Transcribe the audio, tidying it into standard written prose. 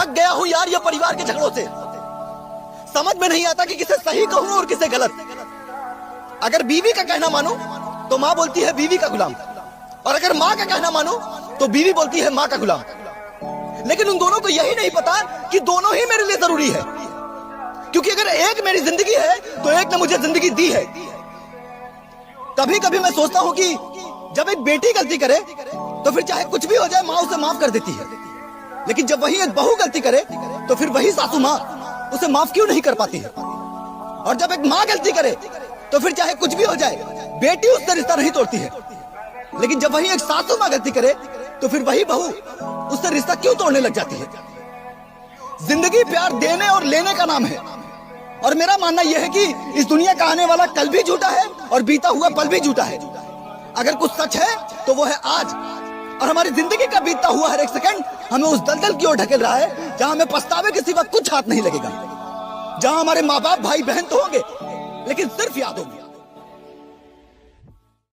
थक गया हूं यार ये परिवार के झगड़ों से। समझ में नहीं आता कि किसे सही कहूं और किसे गलत। अगर बीवी का कहना मानो तो मां बोलती है बीवी का गुलाम, और अगर मां का कहना मानो तो बीवी बोलती है मां का गुलाम। लेकिन उन दोनों को यही नहीं पता कि दोनों ही मेरे लिए जरूरी है, क्योंकि अगर एक मेरी जिंदगी है तो एक ने मुझे जिंदगी दी है। कभी कभी मैं सोचता हूं कि जब एक बेटी गलती करे तो फिर चाहे कुछ भी हो जाए मां उसे माफ कर देती है, लेकिन जब वही एक बहू गलती करे तो फिर वही सासू मां उसे माफ क्यों नहीं कर पाती है। और जब एक मां गलती करे तो फिर चाहे कुछ भी हो जाए बेटी उससे रिश्ता नहीं तोड़ती है, लेकिन जब वही एक सासू मां गलती करे तो फिर वही बहू उससे रिश्ता क्यों तोड़ने लग जाती है। जिंदगी प्यार देने और लेने का नाम है, और मेरा मानना यह है कि इस दुनिया का आने वाला कल भी झूठा है और बीता हुआ पल भी झूठा है। अगर कुछ सच है तो वो है आज, और हमारी जिंदगी का बीतता हुआ हर एक सेकंड हमें उस दलदल की ओर ढकेल रहा है जहां हमें पछतावे के सिवा कुछ हाथ नहीं लगेगा, जहां हमारे माँ बाप भाई बहन तो होंगे लेकिन सिर्फ याद होंगे।